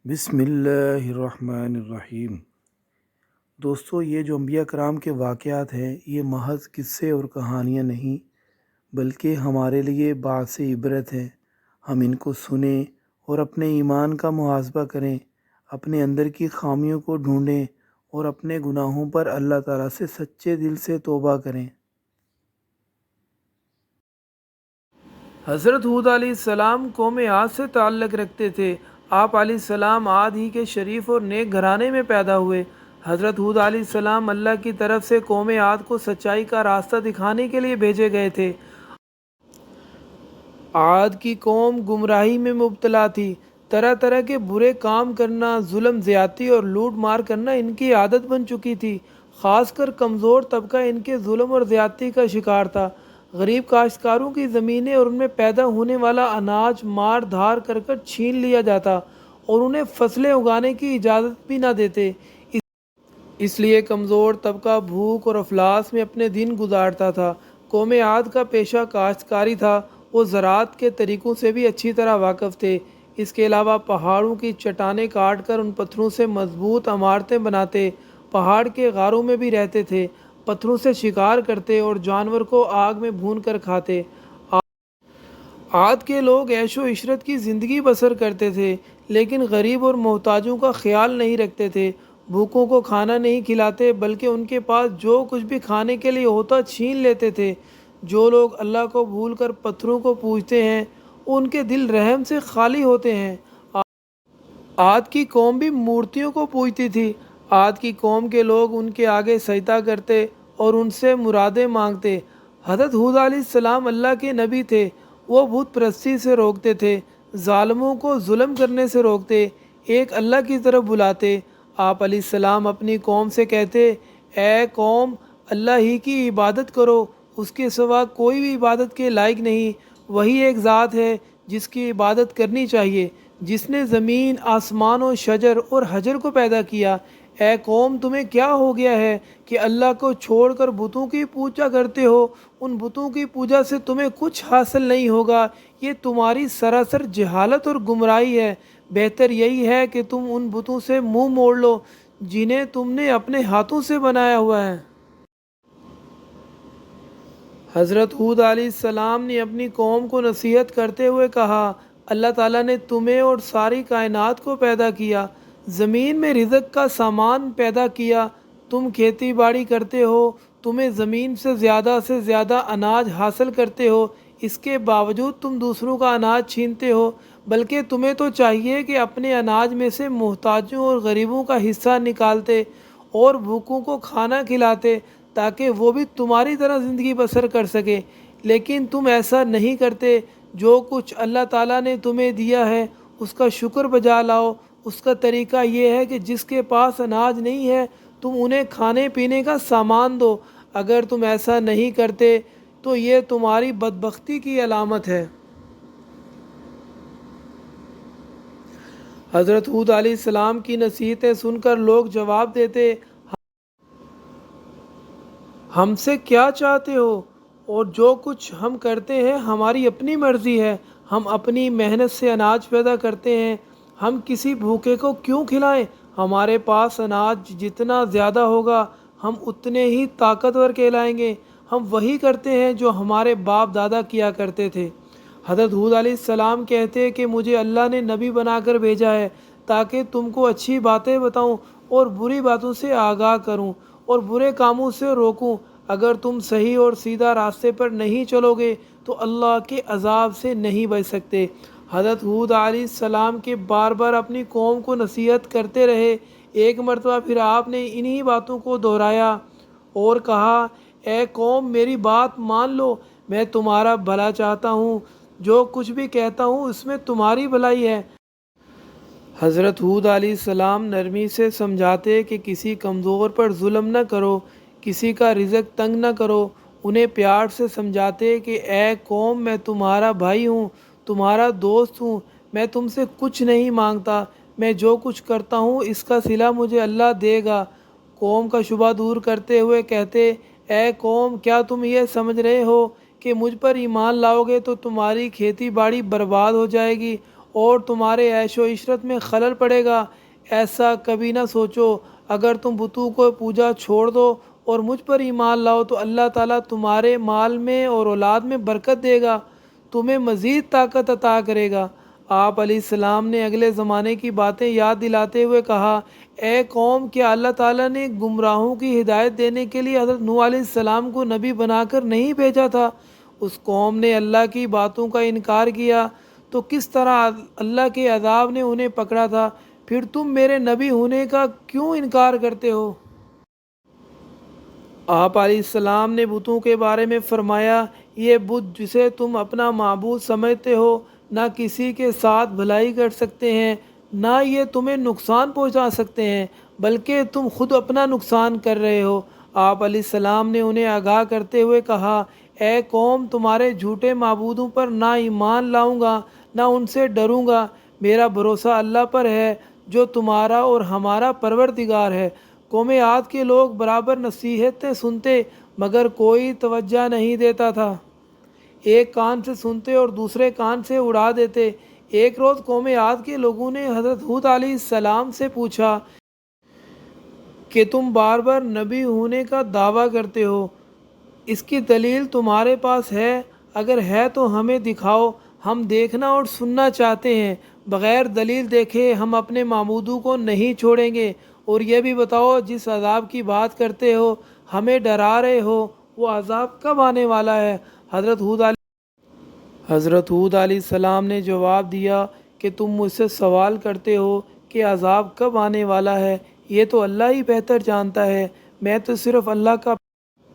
بسم اللہ الرحمن الرحیم۔ دوستو، یہ جو انبیاء کرام کے واقعات ہیں یہ محض قصے اور کہانیاں نہیں بلکہ ہمارے لیے باعث عبرت ہیں۔ ہم ان کو سنیں اور اپنے ایمان کا محاسبہ کریں، اپنے اندر کی خامیوں کو ڈھونڈیں اور اپنے گناہوں پر اللہ تعالیٰ سے سچے دل سے توبہ کریں۔ حضرت ہود علیہ السلام قوم عاد سے تعلق رکھتے تھے۔ آپ علیہ السلام عاد ہی کے شریف اور نیک گھرانے میں پیدا ہوئے۔ حضرت ہود علیہ السلام اللہ کی طرف سے قوم عاد کو سچائی کا راستہ دکھانے کے لیے بھیجے گئے تھے۔ عاد کی قوم گمراہی میں مبتلا تھی۔ طرح طرح کے برے کام کرنا، ظلم زیادتی اور لوٹ مار کرنا ان کی عادت بن چکی تھی۔ خاص کر کمزور طبقہ ان کے ظلم اور زیادتی کا شکار تھا۔ غریب کاشتکاروں کی زمینیں اور ان میں پیدا ہونے والا اناج مار دھار کر چھین لیا جاتا اور انہیں فصلیں اگانے کی اجازت بھی نہ دیتے۔ اس لیے کمزور طبقہ بھوک اور افلاس میں اپنے دن گزارتا تھا۔ قوم عاد کا پیشہ کاشتکاری تھا۔ وہ زراعت کے طریقوں سے بھی اچھی طرح واقف تھے۔ اس کے علاوہ پہاڑوں کی چٹانیں کاٹ کر ان پتھروں سے مضبوط عمارتیں بناتے، پہاڑ کے غاروں میں بھی رہتے تھے، پتھروں سے شکار کرتے اور جانور کو آگ میں بھون کر کھاتے۔ عاد کے لوگ عیش و عشرت کی زندگی بسر کرتے تھے، لیکن غریب اور محتاجوں کا خیال نہیں رکھتے تھے۔ بھوکوں کو کھانا نہیں کھلاتے بلکہ ان کے پاس جو کچھ بھی کھانے کے لیے ہوتا چھین لیتے تھے۔ جو لوگ اللہ کو بھول کر پتھروں کو پوجتے ہیں ان کے دل رحم سے خالی ہوتے ہیں۔ عاد کی قوم بھی مورتیوں کو پوجتی تھی۔ عاد کی قوم کے لوگ ان کے آگے سجدہ کرتے اور ان سے مرادیں مانگتے۔ حضرت ہود علیہ السلام اللہ کے نبی تھے۔ وہ بت پرستی سے روکتے تھے، ظالموں کو ظلم کرنے سے روکتے، ایک اللہ کی طرف بلاتے۔ آپ علیہ السلام اپنی قوم سے کہتے، اے قوم، اللہ ہی کی عبادت کرو، اس کے سوا کوئی بھی عبادت کے لائق نہیں۔ وہی ایک ذات ہے جس کی عبادت کرنی چاہیے، جس نے زمین، آسمان و شجر اور حجر کو پیدا کیا۔ اے قوم، تمہیں کیا ہو گیا ہے کہ اللہ کو چھوڑ کر بتوں کی پوجا کرتے ہو؟ ان بتوں کی پوجا سے تمہیں کچھ حاصل نہیں ہوگا۔ یہ تمہاری سراسر جہالت اور گمراہی ہے۔ بہتر یہی ہے کہ تم ان بتوں سے منہ موڑ لو جنہیں تم نے اپنے ہاتھوں سے بنایا ہوا ہے۔ حضرت ہود علیہ السلام نے اپنی قوم کو نصیحت کرتے ہوئے کہا، اللہ تعالیٰ نے تمہیں اور ساری کائنات کو پیدا کیا، زمین میں رزق کا سامان پیدا کیا، تم کھیتی باڑی کرتے ہو، تمہیں زمین سے زیادہ اناج حاصل کرتے ہو، اس کے باوجود تم دوسروں کا اناج چھینتے ہو۔ بلکہ تمہیں تو چاہیے کہ اپنے اناج میں سے محتاجوں اور غریبوں کا حصہ نکالتے اور بھوکوں کو کھانا کھلاتے تاکہ وہ بھی تمہاری طرح زندگی بسر کر سکے، لیکن تم ایسا نہیں کرتے۔ جو کچھ اللہ تعالیٰ نے تمہیں دیا ہے اس کا شکر بجا لاؤ۔ اس کا طریقہ یہ ہے کہ جس کے پاس اناج نہیں ہے تم انہیں کھانے پینے کا سامان دو۔ اگر تم ایسا نہیں کرتے تو یہ تمہاری بدبختی کی علامت ہے۔ حضرت ہود علیہ السلام کی نصیحتیں سن کر لوگ جواب دیتے، ہم سے کیا چاہتے ہو؟ اور جو کچھ ہم کرتے ہیں ہماری اپنی مرضی ہے۔ ہم اپنی محنت سے اناج پیدا کرتے ہیں، ہم کسی بھوکے کو کیوں کھلائیں؟ ہمارے پاس اناج جتنا زیادہ ہوگا ہم اتنے ہی طاقتور کہلائیں گے۔ ہم وہی کرتے ہیں جو ہمارے باپ دادا کیا کرتے تھے۔ حضرت ہود علیہ السلام کہتے کہ مجھے اللہ نے نبی بنا کر بھیجا ہے تاکہ تم کو اچھی باتیں بتاؤں اور بری باتوں سے آگاہ کروں اور برے کاموں سے روکوں۔ اگر تم صحیح اور سیدھا راستے پر نہیں چلو گے تو اللہ کے عذاب سے نہیں بچ سکتے۔ حضرت ہود علیہ السلام کے بار بار اپنی قوم کو نصیحت کرتے رہے۔ ایک مرتبہ پھر آپ نے انہی باتوں کو دہرایا اور کہا، اے قوم، میری بات مان لو، میں تمہارا بھلا چاہتا ہوں، جو کچھ بھی کہتا ہوں اس میں تمہاری بھلائی ہے۔ حضرت ہود علیہ السلام نرمی سے سمجھاتے کہ کسی کمزور پر ظلم نہ کرو، کسی کا رزق تنگ نہ کرو۔ انہیں پیار سے سمجھاتے کہ اے قوم، میں تمہارا بھائی ہوں، تمہارا دوست ہوں، میں تم سے کچھ نہیں مانگتا، میں جو کچھ کرتا ہوں اس کا صلہ مجھے اللہ دے گا۔ قوم کا شبہ دور کرتے ہوئے کہتے، اے قوم، کیا تم یہ سمجھ رہے ہو کہ مجھ پر ایمان لاؤ گے تو تمہاری کھیتی باڑی برباد ہو جائے گی اور تمہارے عیش و عشرت میں خلل پڑے گا۔ ایسا کبھی نہ سوچو، اگر تم بتوں کو پوجا چھوڑ دو اور مجھ پر ایمان لاؤ تو اللہ تعالیٰ تمہارے مال میں اور اولاد میں برکت دے گا، تمہیں مزید طاقت عطا کرے گا۔ آپ علیہ السلام نے اگلے زمانے کی باتیں یاد دلاتے ہوئے کہا، اے قوم، کیا اللہ تعالیٰ نے گمراہوں کی ہدایت دینے کے لیے حضرت نوح علیہ السلام کو نبی بنا کر نہیں بھیجا تھا؟ اس قوم نے اللہ کی باتوں کا انکار کیا تو کس طرح اللہ کے عذاب نے انہیں پکڑا تھا۔ پھر تم میرے نبی ہونے کا کیوں انکار کرتے ہو؟ آپ علیہ السلام نے بتوں کے بارے میں فرمایا، یہ بت جسے تم اپنا معبود سمجھتے ہو نہ کسی کے ساتھ بھلائی کر سکتے ہیں، نہ یہ تمہیں نقصان پہنچا سکتے ہیں، بلکہ تم خود اپنا نقصان کر رہے ہو۔ آپ علیہ السلام نے انہیں آگاہ کرتے ہوئے کہا، اے قوم، تمہارے جھوٹے معبودوں پر نہ ایمان لاؤں گا نہ ان سے ڈروں گا، میرا بھروسہ اللہ پر ہے جو تمہارا اور ہمارا پروردگار ہے۔ قوم عاد کے لوگ برابر نصیحتیں سنتے مگر کوئی توجہ نہیں دیتا تھا، ایک کان سے سنتے اور دوسرے کان سے اڑا دیتے۔ ایک روز قوم عاد کے لوگوں نے حضرت ہود علیہ السلام سے پوچھا کہ تم بار بار نبی ہونے کا دعویٰ کرتے ہو، اس کی دلیل تمہارے پاس ہے؟ اگر ہے تو ہمیں دکھاؤ، ہم دیکھنا اور سننا چاہتے ہیں۔ بغیر دلیل دیکھے ہم اپنے معبودوں کو نہیں چھوڑیں گے۔ اور یہ بھی بتاؤ، جس عذاب کی بات کرتے ہو، ہمیں ڈرا رہے ہو، وہ عذاب کب آنے والا ہے؟ حضرت ہود علیہ السلام نے جواب دیا کہ تم مجھ سے سوال کرتے ہو کہ عذاب کب آنے والا ہے، یہ تو اللہ ہی بہتر جانتا ہے، میں تو صرف اللہ کا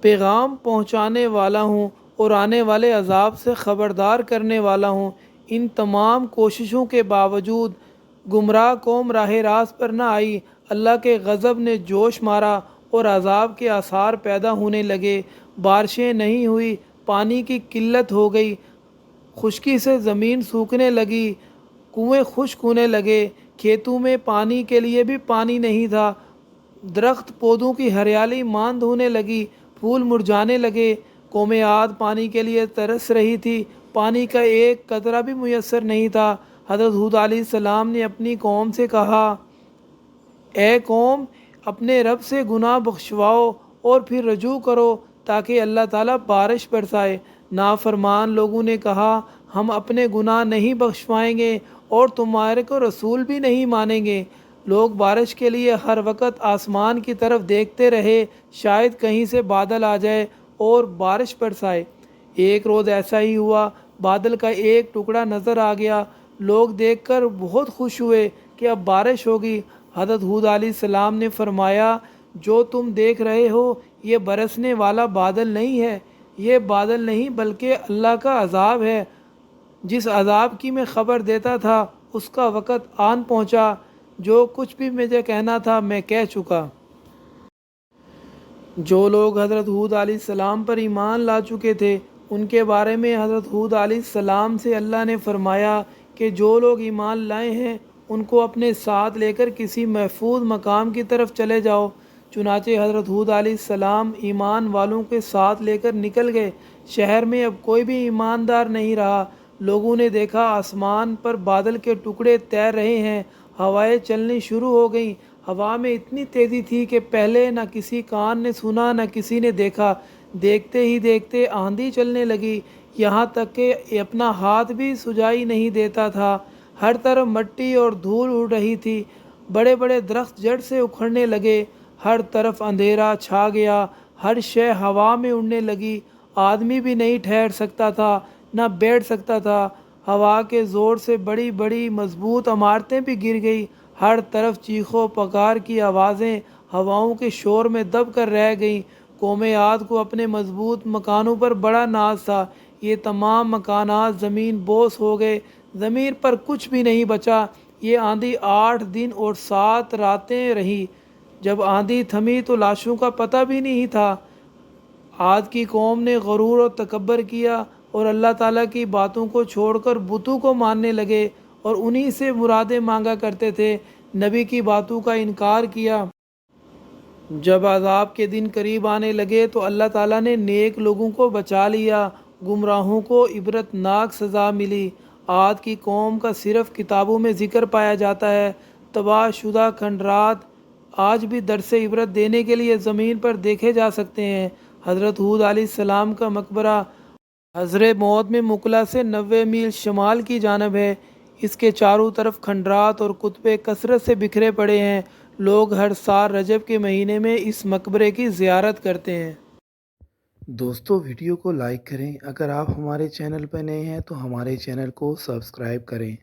پیغام پہنچانے والا ہوں اور آنے والے عذاب سے خبردار کرنے والا ہوں۔ ان تمام کوششوں کے باوجود گمراہ قوم راہ راست پر نہ آئی، اللہ کے غضب نے جوش مارا اور عذاب کے آثار پیدا ہونے لگے، بارشیں نہیں ہوئی، پانی کی قلت ہو گئی، خشکی سے زمین سوکھنے لگی، کنویں خشک ہونے لگے، کھیتوں میں پانی کے لیے بھی پانی نہیں تھا، درخت پودوں کی ہریالی ماند ہونے لگی، پھول مرجھانے لگے۔ قوم عاد پانی کے لیے ترس رہی تھی، پانی کا ایک قطرہ بھی میسر نہیں تھا۔ حضرت ہود علیہ السلام نے اپنی قوم سے کہا، اے قوم، اپنے رب سے گناہ بخشواؤ اور پھر رجوع کرو تاکہ اللہ تعالیٰ بارش برسائے۔ نافرمان لوگوں نے کہا، ہم اپنے گناہ نہیں بخشوائیں گے اور تمہارے کو رسول بھی نہیں مانیں گے۔ لوگ بارش کے لیے ہر وقت آسمان کی طرف دیکھتے رہے، شاید کہیں سے بادل آ جائے اور بارش برسائے۔ ایک روز ایسا ہی ہوا، بادل کا ایک ٹکڑا نظر آ گیا، لوگ دیکھ کر بہت خوش ہوئے کہ اب بارش ہوگی۔ حضرت ہود علیہ السلام نے فرمایا، جو تم دیکھ رہے ہو یہ برسنے والا بادل نہیں ہے، یہ بادل نہیں بلکہ اللہ کا عذاب ہے۔ جس عذاب کی میں خبر دیتا تھا اس کا وقت آن پہنچا، جو کچھ بھی مجھے کہنا تھا میں کہہ چکا۔ جو لوگ حضرت ہود علیہ السلام پر ایمان لا چکے تھے ان کے بارے میں حضرت ہود علیہ السلام سے اللہ نے فرمایا کہ جو لوگ ایمان لائے ہیں ان کو اپنے ساتھ لے کر کسی محفوظ مقام کی طرف چلے جاؤ۔ چنانچہ حضرت ہود علیہ السلام ایمان والوں کے ساتھ لے کر نکل گئے۔ شہر میں اب کوئی بھی ایماندار نہیں رہا۔ لوگوں نے دیکھا آسمان پر بادل کے ٹکڑے تیر رہے ہیں، ہوائیں چلنی شروع ہو گئیں۔ ہوا میں اتنی تیزی تھی کہ پہلے نہ کسی کان نے سنا نہ کسی نے دیکھا۔ دیکھتے ہی دیکھتے آندھی چلنے لگی، یہاں تک کہ اپنا ہاتھ بھی سجائی نہیں دیتا تھا۔ ہر طرف مٹی اور دھول اڑ رہی تھی، بڑے بڑے درخت جڑ سے اکھڑنے لگے، ہر طرف اندھیرا چھا گیا، ہر شے ہوا میں اڑنے لگی، آدمی بھی نہیں ٹھہر سکتا تھا نہ بیٹھ سکتا تھا۔ ہوا کے زور سے بڑی بڑی مضبوط عمارتیں بھی گر گئی، ہر طرف چیخو پکار کی آوازیں ہواؤں کے شور میں دب کر رہ گئیں۔ قوم عاد کو اپنے مضبوط مکانوں پر بڑا ناز تھا، یہ تمام مکانات زمین بوس ہو گئے، زمین پر کچھ بھی نہیں بچا۔ یہ آندھی 8 دن اور 7 راتیں رہی، جب آندھی تھمی تو لاشوں کا پتہ بھی نہیں تھا۔ عاد کی قوم نے غرور اور تکبر کیا اور اللہ تعالیٰ کی باتوں کو چھوڑ کر بتوں کو ماننے لگے اور انہی سے مرادیں مانگا کرتے تھے، نبی کی باتوں کا انکار کیا۔ جب عذاب کے دن قریب آنے لگے تو اللہ تعالیٰ نے نیک لوگوں کو بچا لیا، گمراہوں کو عبرتناک سزا ملی۔ آج کی قوم کا صرف کتابوں میں ذکر پایا جاتا ہے۔ تباہ شدہ کھنڈرات آج بھی درس عبرت دینے کے لیے زمین پر دیکھے جا سکتے ہیں۔ حضرت ہود علیہ السلام کا مقبرہ حضر موت میں مقلا سے 90 میل شمال کی جانب ہے۔ اس کے چاروں طرف کھنڈرات اور کتبے کثرت سے بکھرے پڑے ہیں۔ لوگ ہر سال رجب کے مہینے میں اس مقبرے کی زیارت کرتے ہیں۔ دوستو ویڈیو کو لائک کریں۔ اگر آپ ہمارے چینل پر نئے ہیں تو ہمارے چینل کو سبسکرائب کریں۔